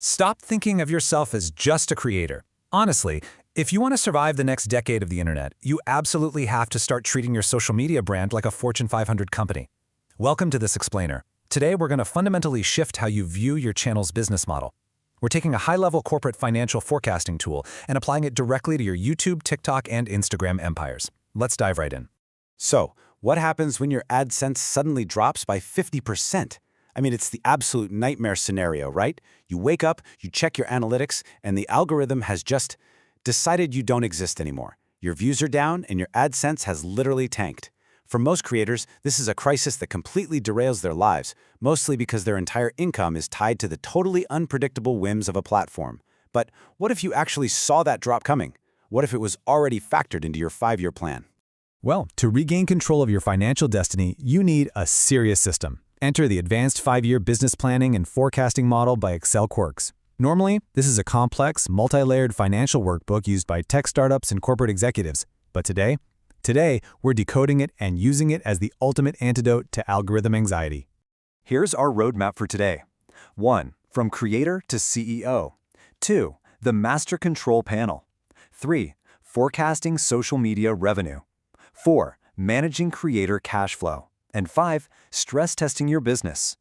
Stop thinking of yourself as just a creator. Honestly, if you want to survive the next decade of the internet, you absolutely have to start treating your social media brand like a Fortune 500 company. Welcome to this explainer. Today, we're going to fundamentally shift how you view your channel's business model. We're taking a high-level corporate financial forecasting tool and applying it directly to your YouTube, TikTok, and Instagram empires. Let's dive right in. So, what happens when your AdSense suddenly drops by 50%? I mean, it's the absolute nightmare scenario, right? You wake up, you check your analytics, and the algorithm has just decided you don't exist anymore. Your views are down, and your AdSense has literally tanked. For most creators, this is a crisis that completely derails their lives, mostly because their entire income is tied to the totally unpredictable whims of a platform. But what if you actually saw that drop coming? What if it was already factored into your 5-year plan? Well, to regain control of your financial destiny, you need a serious system. Enter the Advanced 5-Year Business Planning and Forecasting Model by Excel Quirks. Normally, this is a complex, multi-layered financial workbook used by tech startups and corporate executives. But today, we're decoding it and using it as the ultimate antidote to algorithm anxiety. Here's our roadmap for today. 1. From creator to CEO. 2. The Master Control Panel. 3. Forecasting social media revenue. 4. Managing creator cash flow. And 5. Stress testing your business.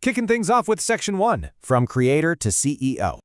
Kicking things off with Section 1, From creator to CEO.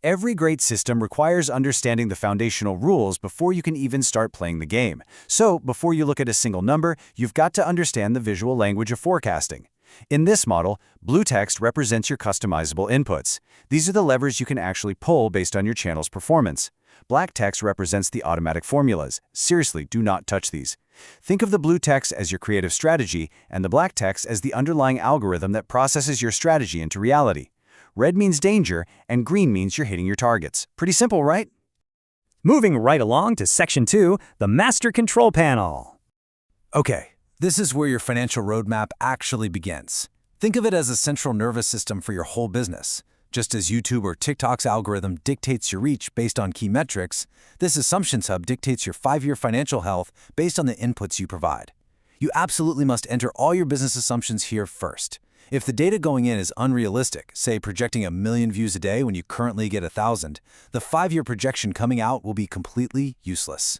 Every great system requires understanding the foundational rules before you can even start playing the game. So, before you look at a single number, you've got to understand the visual language of forecasting. In this model, blue text represents your customizable inputs. These are the levers you can actually pull based on your channel's performance. Black text represents the automatic formulas. Seriously, do not touch these. Think of the blue text as your creative strategy and the black text as the underlying algorithm that processes your strategy into reality. Red means danger, and green means you're hitting your targets. Pretty simple, right? Moving right along to Section 2, the Master Control Panel. Okay, this is where your financial roadmap actually begins. Think of it as a central nervous system for your whole business. Just as YouTube or TikTok's algorithm dictates your reach based on key metrics, this Assumptions Hub dictates your 5-year financial health based on the inputs you provide. You absolutely must enter all your business assumptions here first. If the data going in is unrealistic, say projecting 1 million views a day when you currently get 1,000, the 5-year projection coming out will be completely useless.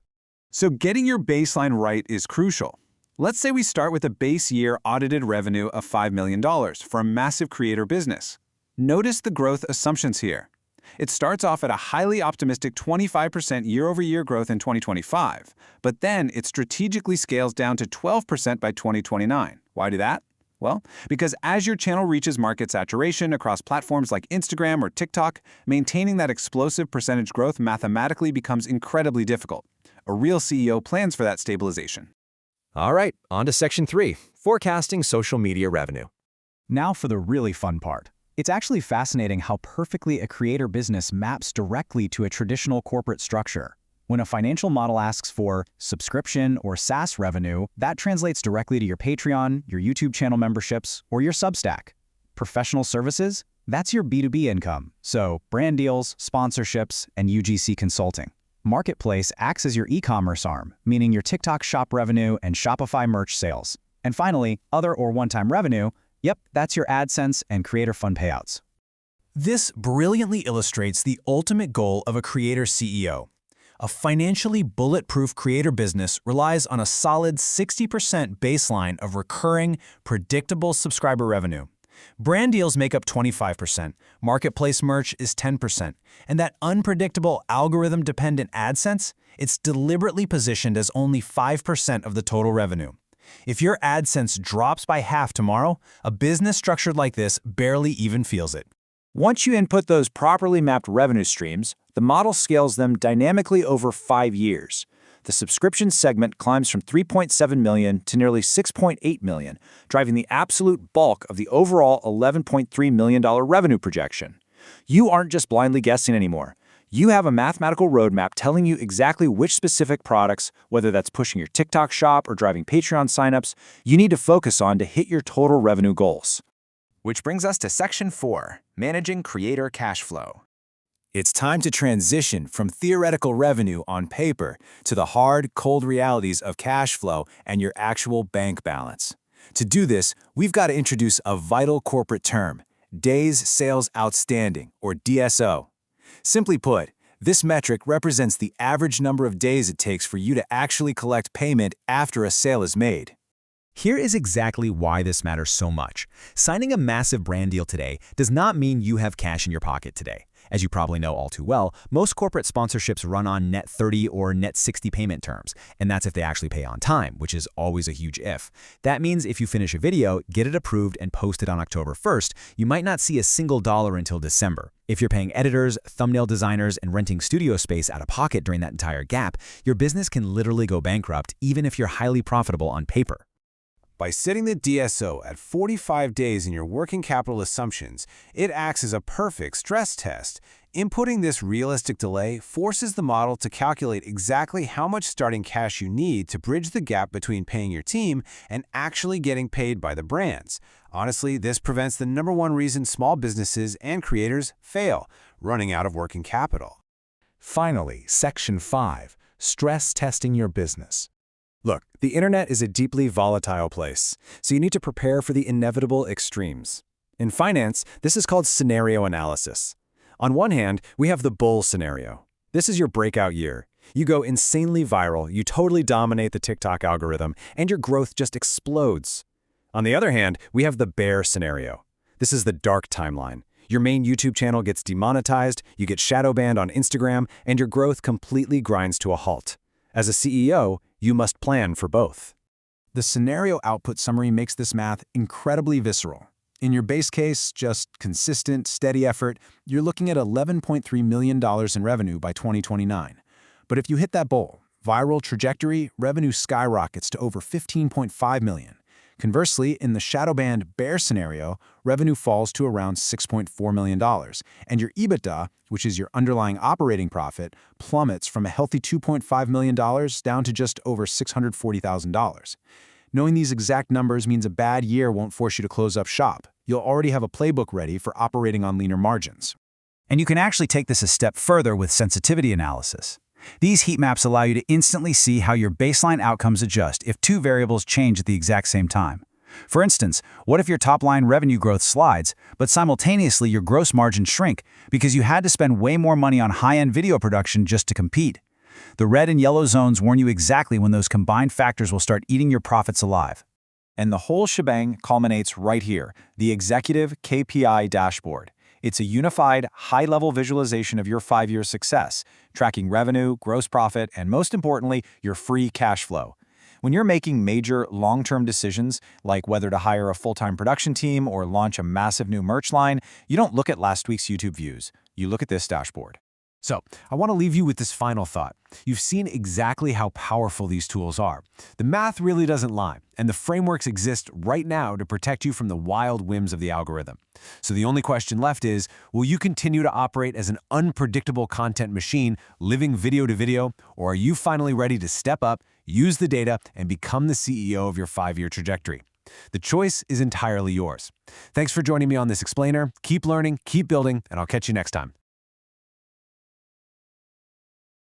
So getting your baseline right is crucial. Let's say we start with a base year audited revenue of $5 million for a massive creator business. Notice the growth assumptions here. It starts off at a highly optimistic 25% year-over-year growth in 2025, but then it strategically scales down to 12% by 2029. Why do that? Well, because as your channel reaches market saturation across platforms like Instagram or TikTok, maintaining that explosive percentage growth mathematically becomes incredibly difficult. A real CEO plans for that stabilization. All right, on to Section 3, Forecasting social media revenue. Now for the really fun part. It's actually fascinating how perfectly a creator business maps directly to a traditional corporate structure. When a financial model asks for subscription or SaaS revenue, that translates directly to your Patreon, your YouTube channel memberships, or your Substack. Professional services? That's your B2B income, so brand deals, sponsorships, and UGC consulting. Marketplace acts as your e-commerce arm, meaning your TikTok shop revenue and Shopify merch sales. And finally, other or one-time revenue. Yep, that's your AdSense and creator fund payouts. This brilliantly illustrates the ultimate goal of a creator CEO. A financially bulletproof creator business relies on a solid 60% baseline of recurring, predictable subscriber revenue. Brand deals make up 25%, marketplace merch is 10%, and that unpredictable algorithm-dependent AdSense, it's deliberately positioned as only 5% of the total revenue. If your AdSense drops by half tomorrow, a business structured like this barely even feels it. Once you input those properly mapped revenue streams, the model scales them dynamically over 5 years. The subscription segment climbs from 3.7 million to nearly 6.8 million, driving the absolute bulk of the overall $11.3 million revenue projection. You aren't just blindly guessing anymore. You have a mathematical roadmap telling you exactly which specific products, whether that's pushing your TikTok shop or driving Patreon signups, you need to focus on to hit your total revenue goals. Which brings us to Section 4, Managing Creator Cash Flow. It's time to transition from theoretical revenue on paper to the hard, cold realities of cash flow and your actual bank balance. To do this, we've got to introduce a vital corporate term, Days Sales Outstanding, or DSO. Simply put, this metric represents the average number of days it takes for you to actually collect payment after a sale is made. Here is exactly why this matters so much. Signing a massive brand deal today does not mean you have cash in your pocket today. As you probably know all too well, most corporate sponsorships run on net 30 or net 60 payment terms, and that's if they actually pay on time, which is always a huge if. That means if you finish a video, get it approved, and post it on October 1st, you might not see a single dollar until December. If you're paying editors, thumbnail designers, and renting studio space out of pocket during that entire gap, your business can literally go bankrupt even if you're highly profitable on paper. By setting the DSO at 45 days in your working capital assumptions, it acts as a perfect stress test. Inputting this realistic delay forces the model to calculate exactly how much starting cash you need to bridge the gap between paying your team and actually getting paid by the brands. Honestly, this prevents the #1 reason small businesses and creators fail, running out of working capital. Finally, Section 5, Stress Testing Your Business. Look, the internet is a deeply volatile place, so you need to prepare for the inevitable extremes. In finance, this is called scenario analysis. On one hand, we have the bull scenario. This is your breakout year. You go insanely viral, you totally dominate the TikTok algorithm, and your growth just explodes. On the other hand, we have the bear scenario. This is the dark timeline. Your main YouTube channel gets demonetized, you get shadow banned on Instagram, and your growth completely grinds to a halt. As a CEO, you must plan for both. The scenario output summary makes this math incredibly visceral. In your base case, just consistent, steady effort, you're looking at $11.3 million in revenue by 2029. But if you hit that goal, viral trajectory, revenue skyrockets to over $15.5 million. Conversely, in the shadow band bear scenario, revenue falls to around $6.4 million, and your EBITDA, which is your underlying operating profit, plummets from a healthy $2.5 million down to just over $640,000. Knowing these exact numbers means a bad year won't force you to close up shop. You'll already have a playbook ready for operating on leaner margins. And you can actually take this a step further with sensitivity analysis. These heat maps allow you to instantly see how your baseline outcomes adjust if two variables change at the exact same time. For instance, what if your top-line revenue growth slides, but simultaneously your gross margins shrink because you had to spend way more money on high-end video production just to compete? The red and yellow zones warn you exactly when those combined factors will start eating your profits alive. And the whole shebang culminates right here, the Executive KPI Dashboard. It's a unified, high-level visualization of your 5-year success, tracking revenue, gross profit, and most importantly, your free cash flow. When you're making major, long-term decisions, like whether to hire a full-time production team or launch a massive new merch line, you don't look at last week's YouTube views. You look at this dashboard. So, I want to leave you with this final thought. You've seen exactly how powerful these tools are. The math really doesn't lie, and the frameworks exist right now to protect you from the wild whims of the algorithm. So the only question left is, will you continue to operate as an unpredictable content machine, living video to video, or are you finally ready to step up, use the data, and become the CEO of your 5-year trajectory? The choice is entirely yours. Thanks for joining me on this explainer. Keep learning, keep building, and I'll catch you next time.